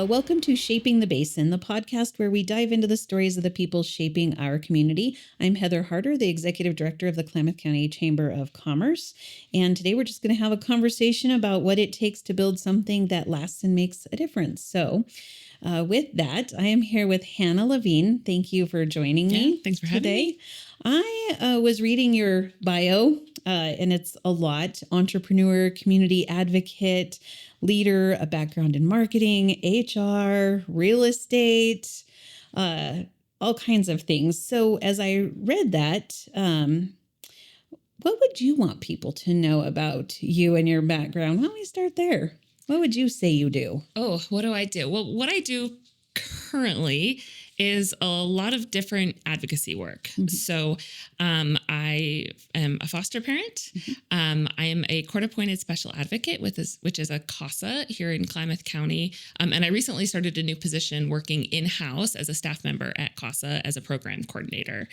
Welcome to Shaping the Basin, the podcast where we dive into the stories of the people shaping our community. I'm Heather Harder, the Executive Director of the Klamath County Chamber of Commerce. And today we're just going to have a conversation about what it takes to build something that lasts and makes a difference. So with that, I am here with Hannah Levine. Thank you for joining me. Thanks for having me. I was reading your bio, and it's a lot. Entrepreneur, community advocate, leader, a background in marketing, HR, real estate, all kinds of things. So as I read that, what would you want people to know about you and your background? Why don't we start there? What would you say you do? Oh, what do I do? Well, what I do currently is a lot of different advocacy work. Mm-hmm. So I am a foster parent. Mm-hmm. I am a court-appointed special advocate, which is a CASA here in Klamath County. And I recently started a new position working in-house as a staff member at CASA as a program coordinator.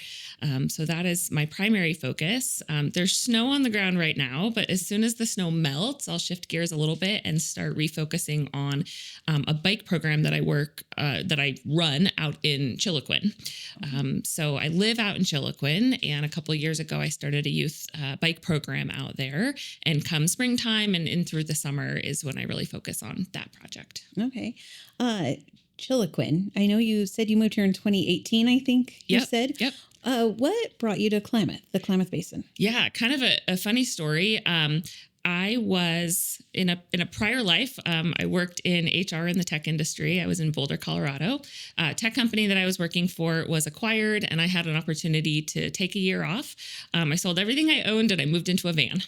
So that is my primary focus. There's snow on the ground right now, but as soon as the snow melts, I'll shift gears a little bit and start refocusing on a bike program that I run out in Chiloquin. So I live out in Chiloquin, and a couple of years ago, I started a youth bike program out there. And come springtime and in through the summer is when I really focus on that project. Okay. Chiloquin, I know you said you moved here in 2018, I think you said. Yep. What brought you to Klamath, the Klamath Basin? Yeah, kind of a funny story. I was in a prior life. I worked in HR in the tech industry. I was in Boulder, Colorado. A tech company that I was working for was acquired, and I had an opportunity to take a year off. I sold everything I owned, and I moved into a van.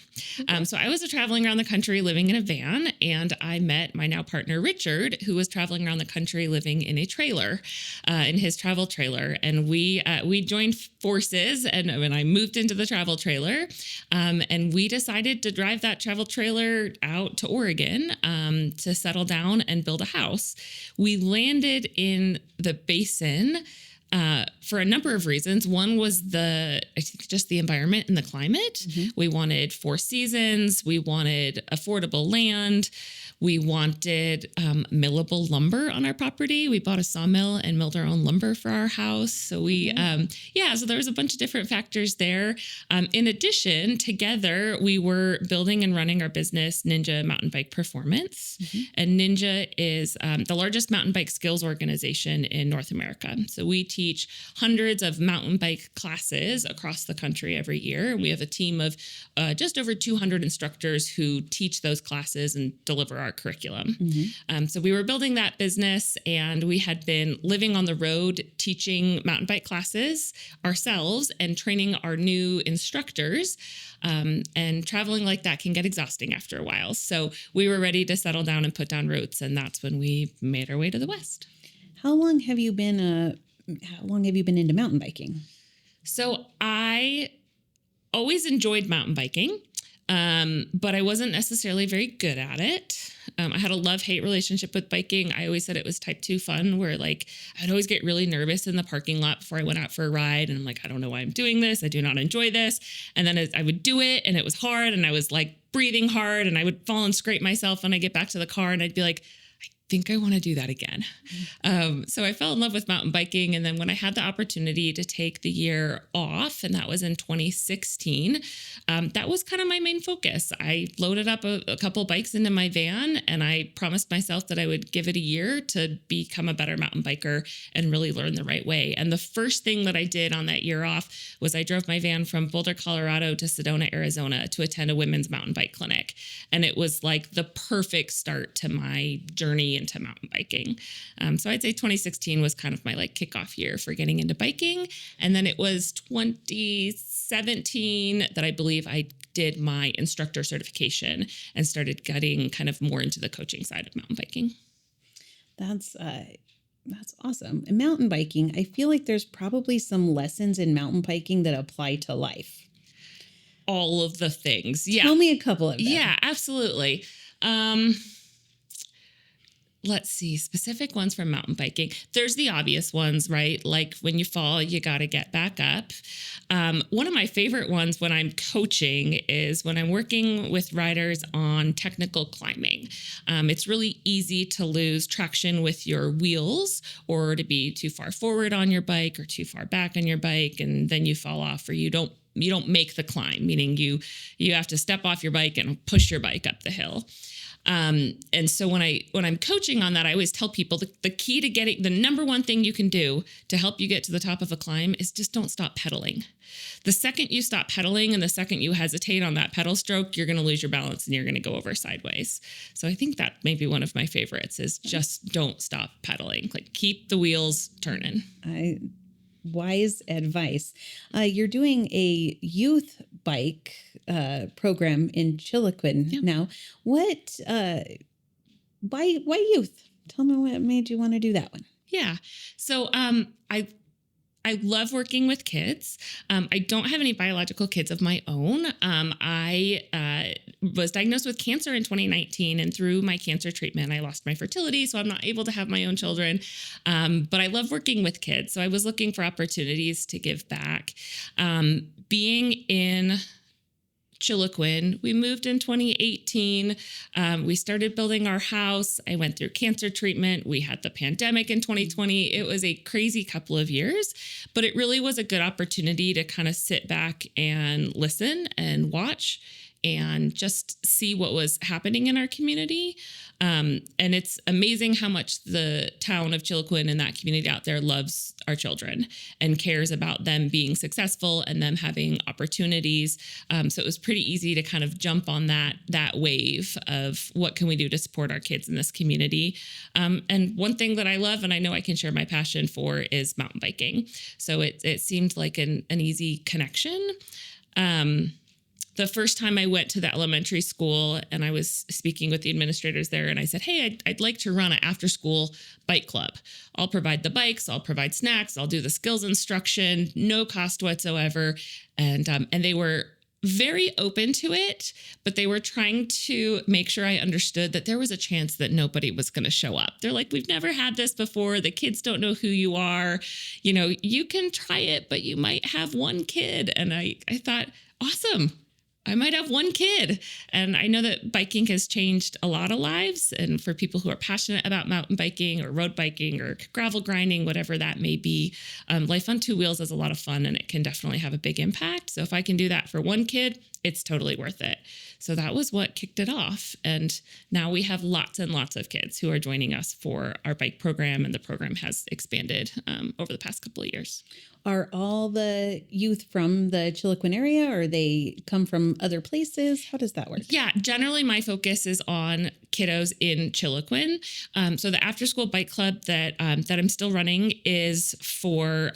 So I was traveling around the country living in a van, and I met my now partner, Richard, who was traveling around the country living in a trailer, in his travel trailer. And we joined forces, and when I moved into the travel trailer, and we decided to drive that travel trailer out to Oregon to settle down and build a house. We landed in the basin for a number of reasons. One was I think just the environment and the climate. Mm-hmm. We wanted 4 seasons. We wanted affordable land. We wanted millable lumber on our property. We bought a sawmill and milled our own lumber for our house. So so there was a bunch of different factors there. In addition, together, we were building and running our business, Ninja Mountain Bike Performance. Mm-hmm. And Ninja is the largest mountain bike skills organization in North America. So we teach hundreds of mountain bike classes across the country every year. We have a team of just over 200 instructors who teach those classes and deliver our curriculum. Mm-hmm. So we were building that business, and we had been living on the road teaching mountain bike classes ourselves and training our new instructors. And traveling like that can get exhausting after a while. So we were ready to settle down and put down roots, and that's when we made our way to the West. How long have you been into mountain biking? So I always enjoyed mountain biking, but I wasn't necessarily very good at it. I had a love-hate relationship with biking. I always said it was type 2 fun, where I'd always get really nervous in the parking lot before I went out for a ride. And I'm like, I don't know why I'm doing this. I do not enjoy this. And then I would do it, and it was hard, and I was breathing hard, and I would fall and scrape myself when I get back to the car, and I'd be like, I think I want to do that again. So I fell in love with mountain biking. And then when I had the opportunity to take the year off, and that was in 2016, that was kind of my main focus. I loaded up a couple bikes into my van, and I promised myself that I would give it a year to become a better mountain biker and really learn the right way. And the first thing that I did on that year off was I drove my van from Boulder, Colorado to Sedona, Arizona to attend a women's mountain bike clinic. And it was the perfect start to my journey into mountain biking. So I'd say 2016 was kind of my kickoff year for getting into biking. And then it was 2017 that I believe I did my instructor certification and started getting kind of more into the coaching side of mountain biking. That's awesome. And mountain biking, I feel like there's probably some lessons in mountain biking that apply to life. All of the things. Yeah. Tell me a couple of them. Yeah, absolutely. let's see, specific ones from mountain biking. There's the obvious ones, right? Like when you fall, you got to get back up. One of my favorite ones when I'm coaching is when I'm working with riders on technical climbing. It's really easy to lose traction with your wheels or to be too far forward on your bike or too far back on your bike, and then you fall off or you don't make the climb, meaning you have to step off your bike and push your bike up the hill. And so when I'm coaching on that, I always tell people the key to getting the number one thing you can do to help you get to the top of a climb is just don't stop pedaling. The second you stop pedaling and the second you hesitate on that pedal stroke, you're going to lose your balance and you're going to go over sideways. So I think that may be one of my favorites is just don't stop pedaling. Like keep the wheels turning. Wise advice. You're doing a youth bike program in Chiloquin now. What? Why youth? Tell me what made you want to do that one. Yeah. So I love working with kids. I don't have any biological kids of my own. I was diagnosed with cancer in 2019, and through my cancer treatment, I lost my fertility, so I'm not able to have my own children. But I love working with kids, so I was looking for opportunities to give back. Being in Chiloquin, we moved in 2018. We started building our house. I went through cancer treatment. We had the pandemic in 2020. It was a crazy couple of years, but it really was a good opportunity to kind of sit back and listen and watch and just see what was happening in our community. And it's amazing how much the town of Chiloquin and that community out there loves our children and cares about them being successful and them having opportunities. So it was pretty easy to kind of jump on that wave of what can we do to support our kids in this community. And one thing that I love, and I know I can share my passion for, is mountain biking. So it seemed like an easy connection. The first time I went to the elementary school and I was speaking with the administrators there and I said, hey, I'd like to run an after school bike club. I'll provide the bikes, I'll provide snacks, I'll do the skills instruction, no cost whatsoever. And they were very open to it, but they were trying to make sure I understood that there was a chance that nobody was going to show up. They're like, we've never had this before. The kids don't know who you are. You know, you can try it, but you might have one kid. And I thought, awesome. I might have one kid. And I know that biking has changed a lot of lives. And for people who are passionate about mountain biking or road biking or gravel grinding, whatever that may be, life on two wheels is a lot of fun and it can definitely have a big impact. So if I can do that for one kid, it's totally worth it. So that was what kicked it off. And now we have lots and lots of kids who are joining us for our bike program. And the program has expanded over the past couple of years. Are all the youth from the Chiloquin area or they come from other places? How does that work? Yeah, generally my focus is on kiddos in Chiloquin. So the after school bike club that I'm still running is for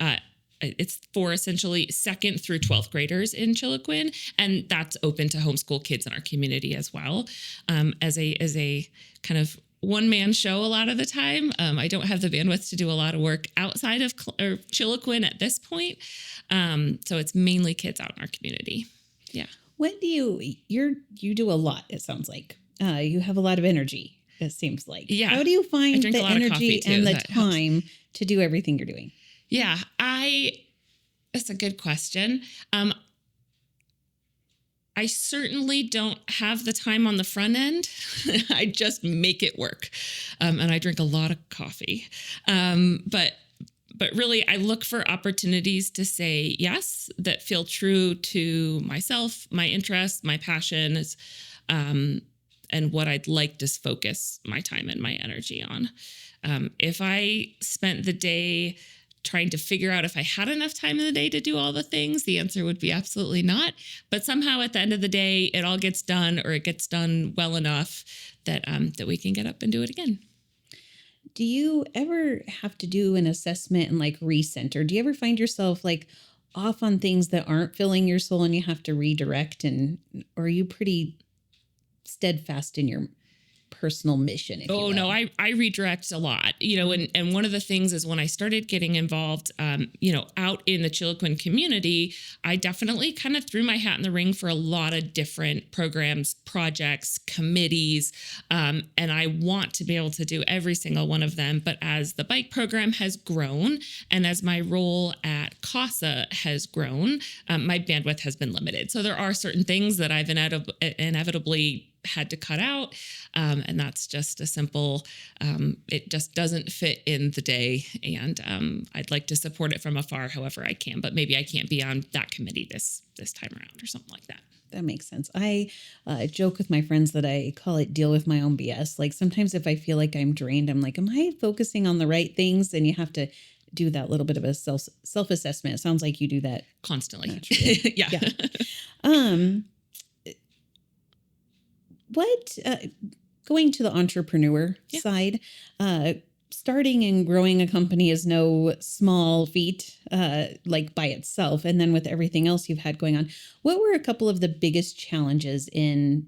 it's for essentially 2nd through 12th graders in Chiloquin, and that's open to homeschool kids in our community as well. As a kind of one-man show a lot of the time. I don't have the bandwidth to do a lot of work outside of Chiloquin at this point. So it's mainly kids out in our community. Yeah. What do you do a lot, it sounds like. You have a lot of energy, it seems like. Yeah. How do you find the energy and the time to do everything you're doing? Yeah, that's a good question. I certainly don't have the time on the front end. I just make it work. And I drink a lot of coffee. But really, I look for opportunities to say yes that feel true to myself, my interests, my passions, and what I'd like to focus my time and my energy on. If I spent the day trying to figure out if I had enough time in the day to do all the things, the answer would be absolutely not. But somehow at the end of the day, it all gets done, or it gets done well enough that we can get up and do it again. Do you ever have to do an assessment and like recenter? Do you ever find yourself like off on things that aren't filling your soul and you have to redirect, or are you pretty steadfast in your personal mission, if you Oh will. no, I redirect a lot, and one of the things is when I started getting involved, out in the Chiloquin community, I definitely kind of threw my hat in the ring for a lot of different programs, projects, committees, and I want to be able to do every single one of them. But as the bike program has grown and as my role at CASA has grown, my bandwidth has been limited. So there are certain things that I've inevitably had to cut out. And that's just a simple, it just doesn't fit in the day. And I'd like to support it from afar however I can, but maybe I can't be on that committee this time around or something like that. That makes sense. I joke with my friends that I call it deal with my own BS. Like sometimes if I feel like I'm drained, I'm like, am I focusing on the right things? And you have to do that little bit of a self-assessment. It sounds like you do that Constantly. Yeah. What going to the entrepreneur side, starting and growing a company is no small feat, like by itself. And then with everything else you've had going on, what were a couple of the biggest challenges in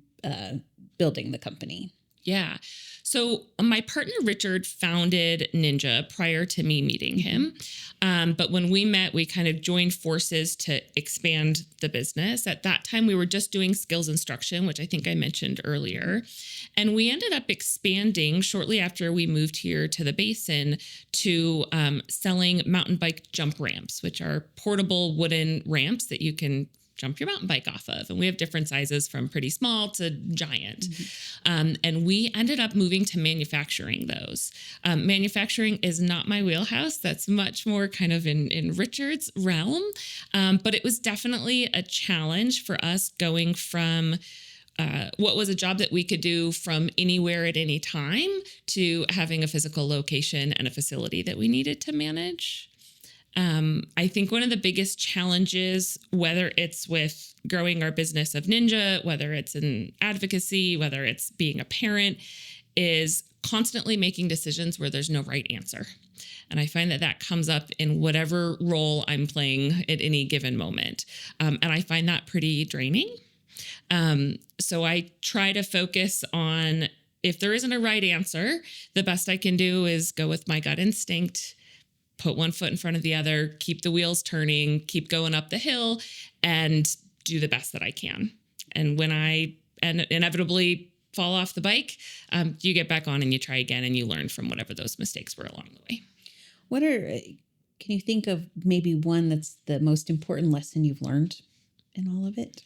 building the company? Yeah. So my partner, Richard, founded Ninja prior to me meeting him. But when we met, we kind of joined forces to expand the business. At that time, we were just doing skills instruction, which I think I mentioned earlier. And we ended up expanding shortly after we moved here to the Basin to selling mountain bike jump ramps, which are portable wooden ramps that you can jump your mountain bike off of. And we have different sizes from pretty small to giant. And we ended up moving to manufacturing those. Manufacturing is not my wheelhouse. That's much more kind of in Richard's realm. But it was definitely a challenge for us going from what was a job that we could do from anywhere at any time to having a physical location and a facility that we needed to manage. I think one of the biggest challenges, whether it's with growing our business of Ninja, whether it's in advocacy, whether it's being a parent, is constantly making decisions where there's no right answer. And I find that comes up in whatever role I'm playing at any given moment. And I find that pretty draining. So I try to focus on, if there isn't a right answer, the best I can do is go with my gut instinct, put one foot in front of the other, keep the wheels turning, keep going up the hill, and do the best that I can. And when I inevitably fall off the bike, you get back on and you try again and you learn from whatever those mistakes were along the way. Can you think of maybe one that's the most important lesson you've learned in all of it?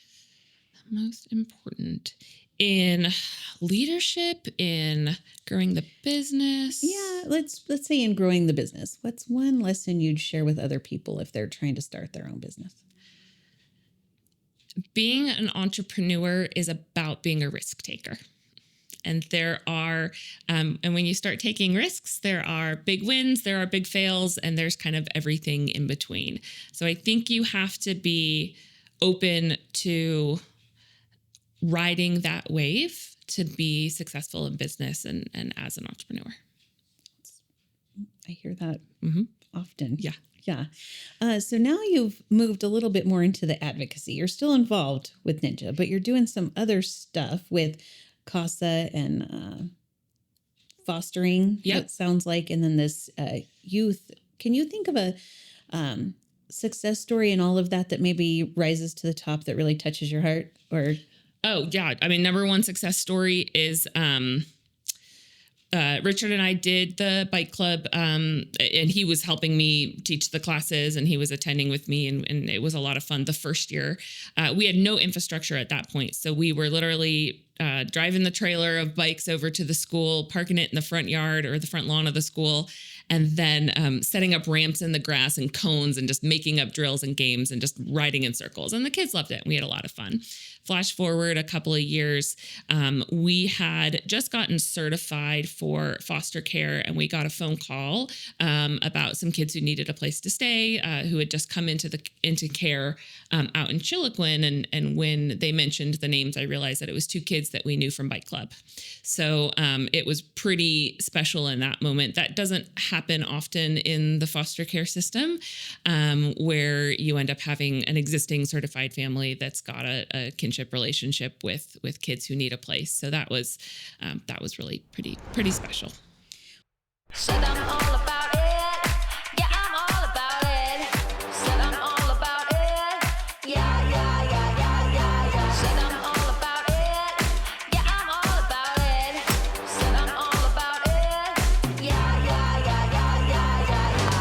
The most important in leadership, in growing the business? Yeah, let's say in growing the business. What's one lesson you'd share with other people if they're trying to start their own business? Being an entrepreneur is about being a risk taker. And there are, and when you start taking risks, there are big wins, there are big fails, and there's kind of everything in between. So I think you have to be open to riding that wave to be successful in business and as an entrepreneur. I hear that often. Yeah. Yeah. So now you've moved a little bit more into the advocacy. You're still involved with Ninja, but you're doing some other stuff with CASA and fostering, it sounds like, and then this youth. Can you think of a success story and all of that maybe rises to the top that really touches your heart? Or oh, yeah. I mean, number one success story is Richard and I did the bike club, and he was helping me teach the classes, and he was attending with me, and it was a lot of fun the first year. We had no infrastructure at that point, so we were literally driving the trailer of bikes over to the school, parking it in the front yard or the front lawn of the school, and then setting up ramps in the grass and cones and just making up drills and games and just riding in circles. And the kids loved it. We had a lot of fun. Flash forward a couple of years, we had just gotten certified for foster care, and we got a phone call about some kids who needed a place to stay, who had just come into care out in Chiloquin. And when they mentioned the names, I realized that it was two kids that we knew from Bike Club. So it was pretty special in that moment. That doesn't happen often in the foster care system, where you end up having an existing certified family that's got a kinship relationship with kids who need a place. So that was really pretty special. Said I'm all about it. Yeah, I'm all about it. Said I'm all about it. Yeah, yeah, yeah, yeah, yeah, yeah. Said I'm all about it. Yeah, I'm all about it. Said I'm all about it. Yeah, yeah, yeah, yeah, yeah, yeah, yeah.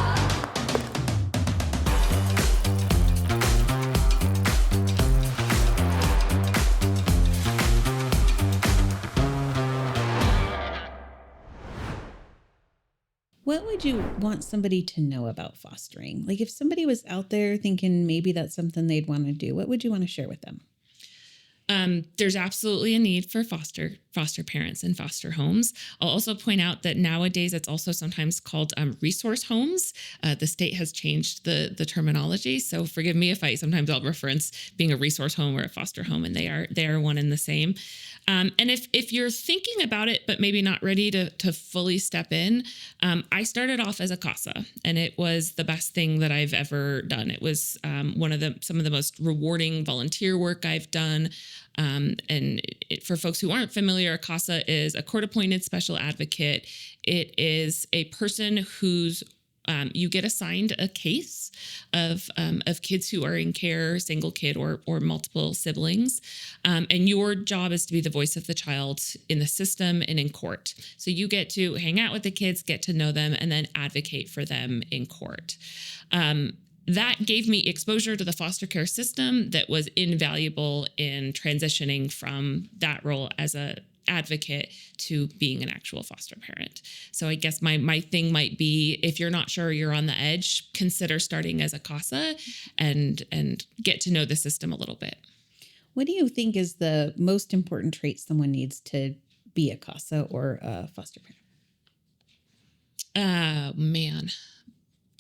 What would you want somebody to know about fostering? Like if somebody was out there thinking maybe that's something they'd want to do, what would you want to share with them? There's absolutely a need for foster parents and foster homes. I'll also point out that nowadays it's also sometimes called resource homes. The state has changed the terminology, so forgive me if sometimes I'll reference being a resource home or a foster home, and they are one and the same. And if you're thinking about it but maybe not ready to fully step in, I started off as a CASA, and it was the best thing that I've ever done. It was some of the most rewarding volunteer work I've done. For folks who aren't familiar, a CASA is a court-appointed special advocate. It is a person who's you get assigned a case of kids who are in care, single kid or multiple siblings, and your job is to be the voice of the child in the system and in court. So you get to hang out with the kids, get to know them, and then advocate for them in court. That gave me exposure to the foster care system that was invaluable in transitioning from that role as a advocate to being an actual foster parent. So I guess my thing might be, if you're not sure you're on the edge, consider starting as a CASA and get to know the system a little bit. What do you think is the most important trait someone needs to be a CASA or a foster parent? Man.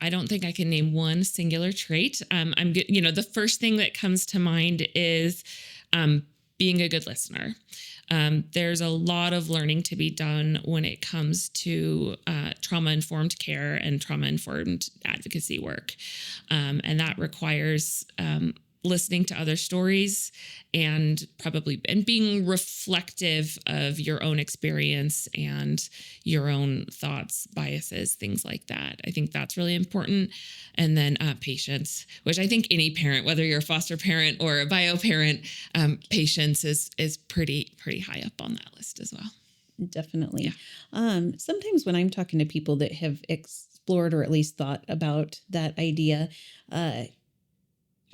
I don't think I can name one singular trait. The first thing that comes to mind is being a good listener. There's a lot of learning to be done when it comes to trauma-informed care and trauma-informed advocacy work. And that requires listening to other stories and being reflective of your own experience and your own thoughts, biases, things like that. I think that's really important. And then patience, which I think any parent, whether you're a foster parent or a bio parent, patience is pretty high up on that list as well. Definitely. Yeah. Sometimes when I'm talking to people that have explored or at least thought about that idea,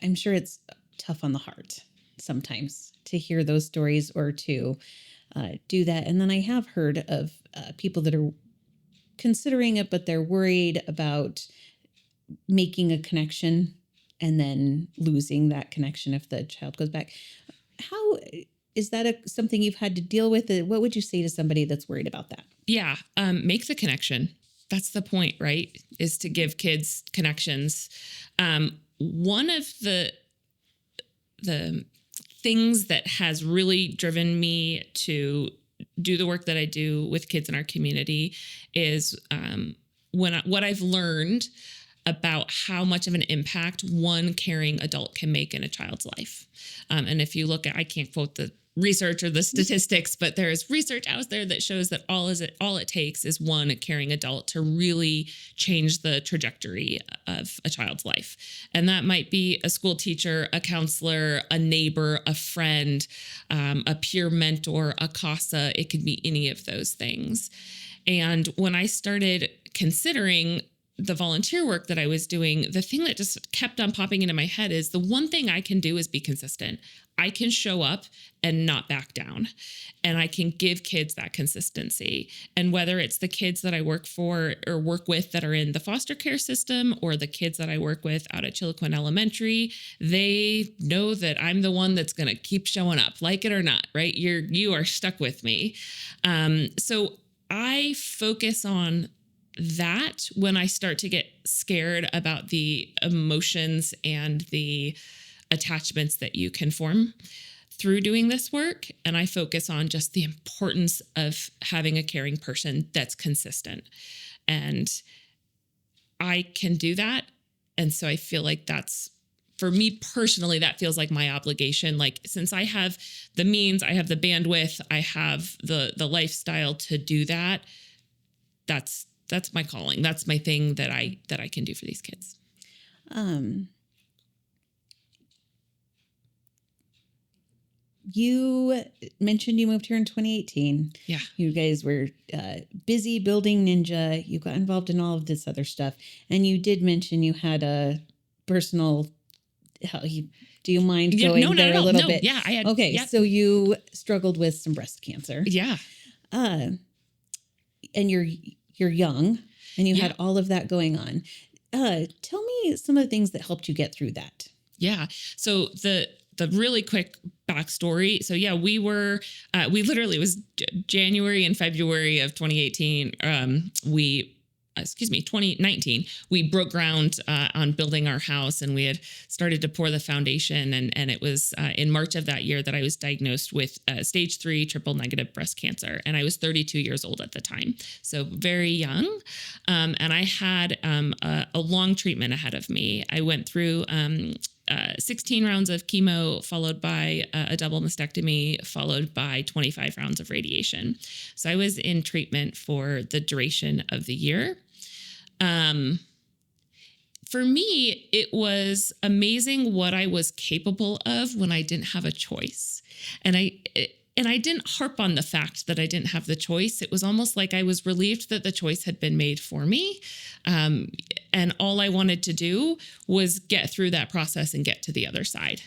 I'm sure it's tough on the heart sometimes to hear those stories or to do that. And then I have heard of people that are considering it, but they're worried about making a connection and then losing that connection if the child goes back. How is that something you've had to deal with? What would you say to somebody that's worried about that? Yeah, make the connection. That's the point, right? Is to give kids connections. One of the things that has really driven me to do the work that I do with kids in our community is what I've learned about how much of an impact one caring adult can make in a child's life. And if you look at, I can't quote the research or the statistics, but there is research out there that shows that all it takes is one caring adult to really change the trajectory of a child's life. And that might be a school teacher, a counselor, a neighbor, a friend, a peer mentor, a CASA. It could be any of those things. And when I started considering the volunteer work that I was doing, the thing that just kept on popping into my head is the one thing I can do is be consistent. I can show up and not back down, and I can give kids that consistency. And whether it's the kids that I work for or work with that are in the foster care system or the kids that I work with out at Chiloquin Elementary, they know that I'm the one that's going to keep showing up, like it or not, right? You are stuck with me. So I focus on that when I start to get scared about the emotions and the attachments that you can form through doing this work. And I focus on just the importance of having a caring person that's consistent. And I can do that. And so I feel like that's, for me personally, that feels like my obligation. Like, since I have the means, I have the bandwidth, I have the lifestyle to do that. That's my calling. That's my thing that I can do for these kids. You mentioned you moved here in 2018. Yeah. You guys were busy building Ninja. You got involved in all of this other stuff. And you did mention you had a personal... do you mind going there a little bit? Yeah, I had. Okay, Yep. so you struggled with some breast cancer. Yeah. And you're young, and you had all of that going on. Tell me some of the things that helped you get through that. Yeah. So the really quick backstory. So yeah, we literally, it was January and February of 2018. 2019, we broke ground on building our house, and we had started to pour the foundation. And it was in March of that year that I was diagnosed with stage 3 triple negative breast cancer. And I was 32 years old at the time. So very young. And I had a long treatment ahead of me. I went through 16 rounds of chemo, followed by a double mastectomy, followed by 25 rounds of radiation. So I was in treatment for the duration of the year. For me, it was amazing what I was capable of when I didn't have a choice. And I didn't harp on the fact that I didn't have the choice. It was almost like I was relieved that the choice had been made for me. And all I wanted to do was get through that process and get to the other side.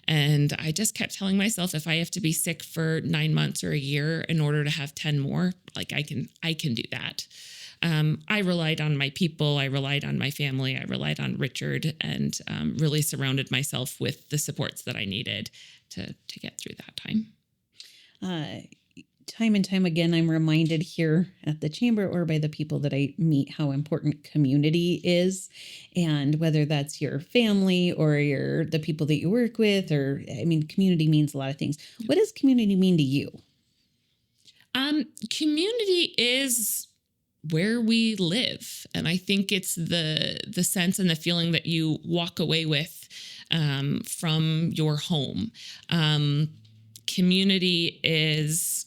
And I just kept telling myself, if I have to be sick for 9 months or a year in order to have 10 more, like I can do that. I relied on my people. I relied on my family. I relied on Richard, and really surrounded myself with the supports that I needed to get through that time. Time and time again, I'm reminded here at the chamber or by the people that I meet how important community is, and whether that's your family or the people that you work with, or, I mean, community means a lot of things. What does community mean to you? Community is where we live. And I think it's the sense and the feeling that you walk away with from your home. Community is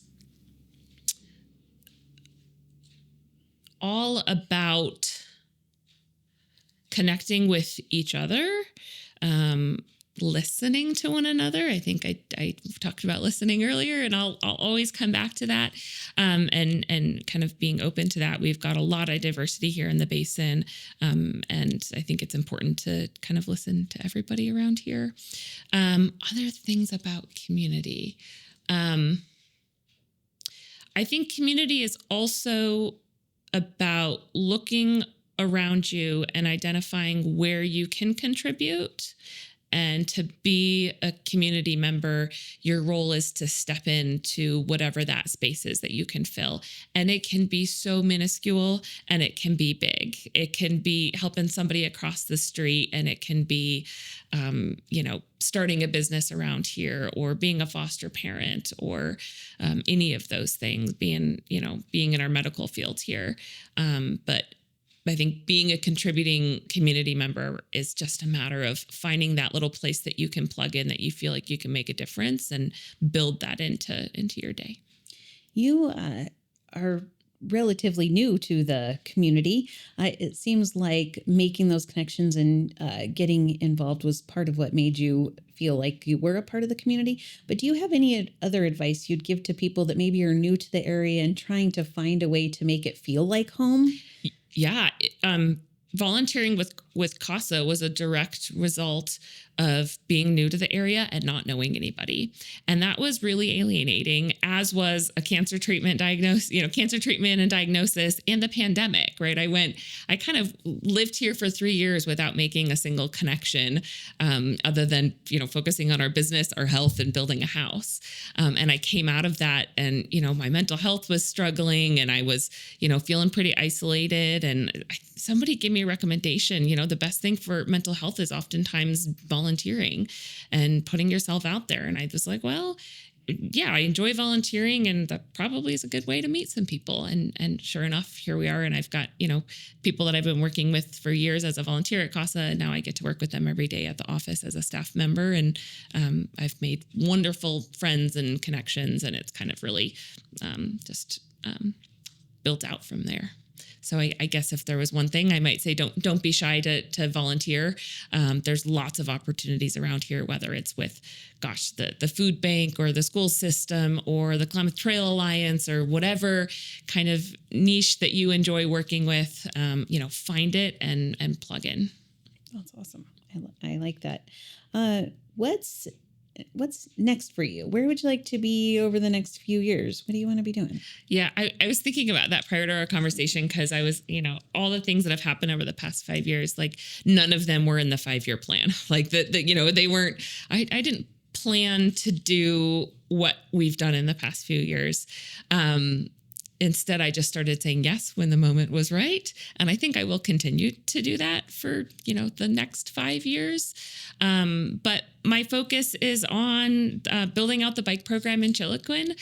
all about connecting with each other, listening to one another. I think I talked about listening earlier, and I'll always come back to that, and kind of being open to that. We've got a lot of diversity here in the basin, and I think it's important to kind of listen to everybody around here. Other things about community. I think community is also about looking around you and identifying where you can contribute. And to be a community member, your role is to step into whatever that space is that you can fill. And it can be so minuscule, and it can be big. It can be helping somebody across the street, and it can be, starting a business around here, or being a foster parent, or any of those things, being in our medical field here. But I think being a contributing community member is just a matter of finding that little place that you can plug in, that you feel like you can make a difference, and build that into your day. You are relatively new to the community. It seems like making those connections and getting involved was part of what made you feel like you were a part of the community. But do you have any other advice you'd give to people that maybe are new to the area and trying to find a way to make it feel like home? Yeah. Volunteering with CASA was a direct result of being new to the area and not knowing anybody. And that was really alienating, as was a cancer treatment and diagnosis, and the pandemic, right? I kind of lived here for 3 years without making a single connection, other than, focusing on our business, our health, and building a house. And I came out of that, and, my mental health was struggling, and I was, feeling pretty isolated. And somebody gave me a recommendation. The best thing for mental health is oftentimes volunteering and putting yourself out there. And I was like, well, yeah, I enjoy volunteering, and that probably is a good way to meet some people. And sure enough, here we are. And I've got, people that I've been working with for years as a volunteer at CASA, and now I get to work with them every day at the office as a staff member. And I've made wonderful friends and connections, and it's kind of really just built out from there. So I guess if there was one thing, I might say don't be shy to volunteer. There's lots of opportunities around here, whether it's with, the food bank or the school system or the Klamath Trail Alliance or whatever kind of niche that you enjoy working with. Find it and plug in. That's awesome. I like that. What's next for you? Where would you like to be over the next few years? What do you want to be doing? Yeah, I was thinking about that prior to our conversation because I was, all the things that have happened over the past 5 years, like none of them were in the 5-year plan. Like they weren't, I didn't plan to do what we've done in the past few years. Instead, I just started saying yes when the moment was right. And I think I will continue to do that for, the next 5 years. But my focus is on building out the bike program in Chiloquin.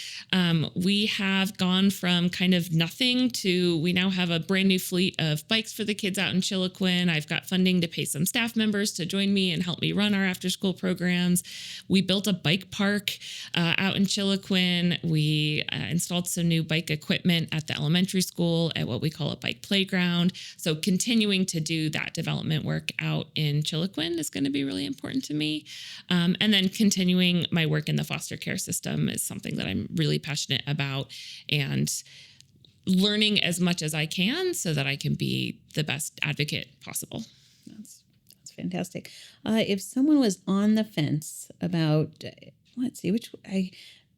We have gone from kind of nothing to we now have a brand new fleet of bikes for the kids out in Chiloquin. I've got funding to pay some staff members to join me and help me run our after school programs. We built a bike park out in Chiloquin. We installed some new bike equipment at the elementary school at what we call a bike playground. So continuing to do that development work out in Chiloquin is going to be really important to me. And then continuing my work in the foster care system is something that I'm really passionate about, and learning as much as I can so that I can be the best advocate possible. That's fantastic. If someone was on the fence about,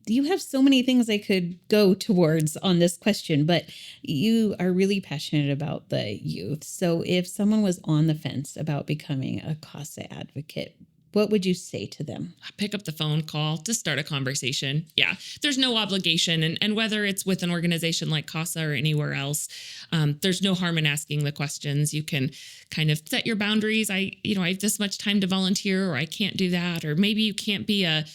you have so many things I could go towards on this question, but you are really passionate about the youth. So if someone was on the fence about becoming a CASA advocate, what would you say to them? Pick up the phone, call, to start a conversation. Yeah, there's no obligation. And whether it's with an organization like CASA or anywhere else, there's no harm in asking the questions. You can kind of set your boundaries. I have this much time to volunteer, or I can't do that. Or maybe you can't be a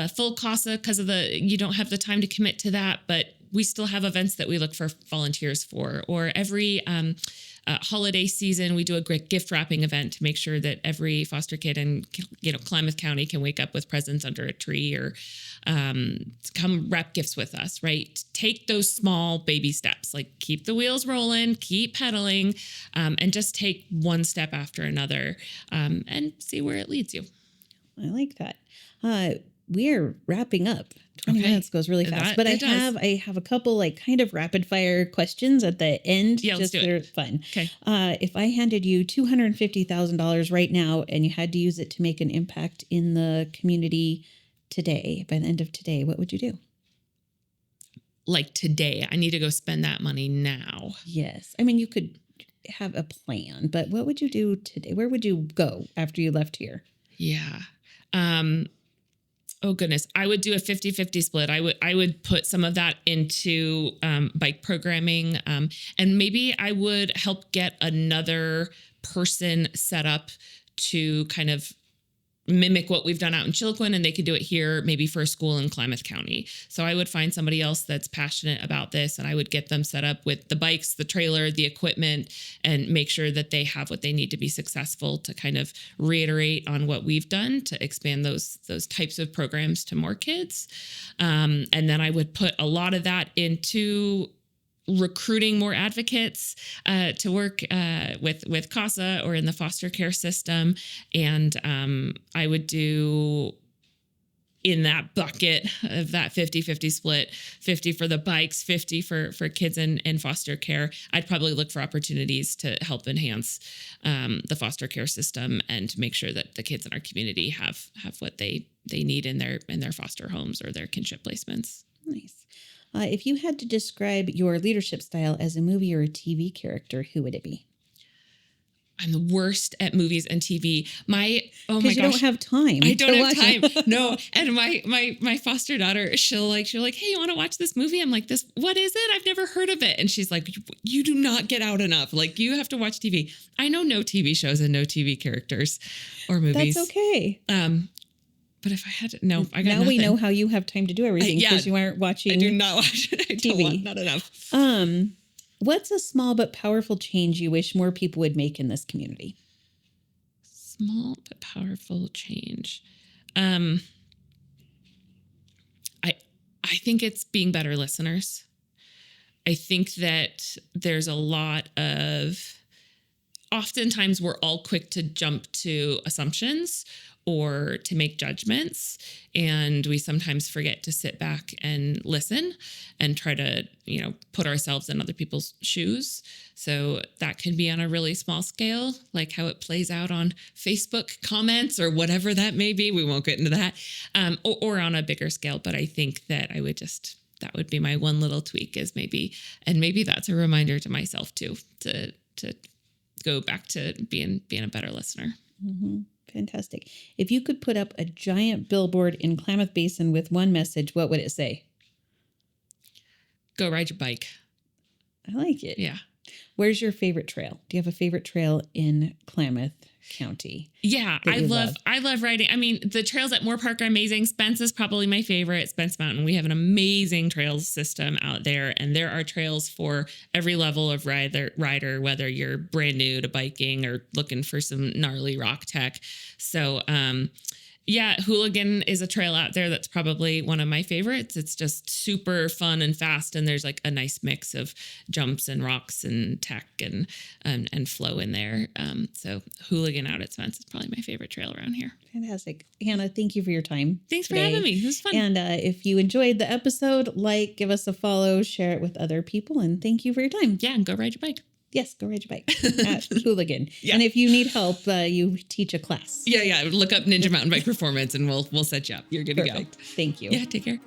full CASA because you don't have the time to commit to that, but we still have events that we look for volunteers for. Or every holiday season, we do a great gift wrapping event to make sure that every foster kid in Klamath County can wake up with presents under a tree, or come wrap gifts with us, right? Take those small baby steps, like keep the wheels rolling, keep pedaling, and just take one step after another, and see where it leads you. I like that. We're wrapping up. 20 minutes goes really fast, but I have a couple kind of rapid fire questions at the end. Yeah, just let's do it. Fun. Okay. If I handed you $250,000 right now and you had to use it to make an impact in the community today, by the end of today, what would you do? Like today, I need to go spend that money now. Yes. I mean, you could have a plan, but what would you do today? Where would you go after you left here? Yeah. Oh goodness. I would do a 50-50 split. I would put some of that into bike programming. And maybe I would help get another person set up to kind of mimic what we've done out in Chiloquin, and they could do it here, maybe for a school in Klamath County. So I would find somebody else that's passionate about this, and I would get them set up with the bikes, the trailer, the equipment, and make sure that they have what they need to be successful, to kind of reiterate on what we've done to expand those types of programs to more kids. And then I would put a lot of that into recruiting more advocates to work with CASA or in the foster care system. And I would do, in that bucket of that 50-50 split, 50 for the bikes, 50 for kids in foster care, I'd probably look for opportunities to help enhance the foster care system and make sure that the kids in our community have what they need in their foster homes or their kinship placements. Nice. If you had to describe your leadership style as a movie or a TV character, who would it be? I'm the worst at movies and TV. Oh my gosh. You don't have time. I don't have time. No. And my foster daughter, she'll like, hey, you want to watch this movie? I'm like, what is it? I've never heard of it. And she's like, you do not get out enough. Like, you have to watch TV. I know no TV shows and no TV characters or movies. That's okay. But if I had to, no, I got now nothing. we know how you have time to do everything yeah. because you aren't watching. I do not watch it. I don't TV. want, not enough. What's a small but powerful change you wish more people would make in this community? Small but powerful change. I think it's being better listeners. I think that there's a lot of, oftentimes we're all quick to jump to assumptions or to make judgments. And we sometimes forget to sit back and listen and try to, put ourselves in other people's shoes. So that can be on a really small scale, like how it plays out on Facebook comments or whatever that may be. We won't get into that. Or on a bigger scale. But I think that that would be my one little tweak is maybe that's a reminder to myself too, to go back to being a better listener. Mm-hmm. Fantastic. If you could put up a giant billboard in Klamath Basin with one message, what would it say? Go ride your bike. I like it. Yeah. Where's your favorite trail? Do you have a favorite trail in Klamath County? Yeah, I love riding. I mean, the trails at Moore Park are amazing. Spence is probably my favorite. Spence Mountain. We have an amazing trails system out there, and there are trails for every level of rider, whether you're brand new to biking or looking for some gnarly rock tech. So, yeah, Hooligan is a trail out there that's probably one of my favorites. It's just super fun and fast, and there's like a nice mix of jumps and rocks and tech and flow in there. So Hooligan out at Spence is probably my favorite trail around here. Fantastic. Hannah, thank you for your time. Thanks today. for having me. This was fun. And if you enjoyed the episode, give us a follow, share it with other people, and thank you for your time. Yeah, and go ride your bike. Yes, go ride your bike at Hooligan. Yeah. And if you need help, you teach a class. Yeah. Look up Ninja Mountain Bike Performance and we'll set you up. You're good to go. Thank you. Yeah, take care.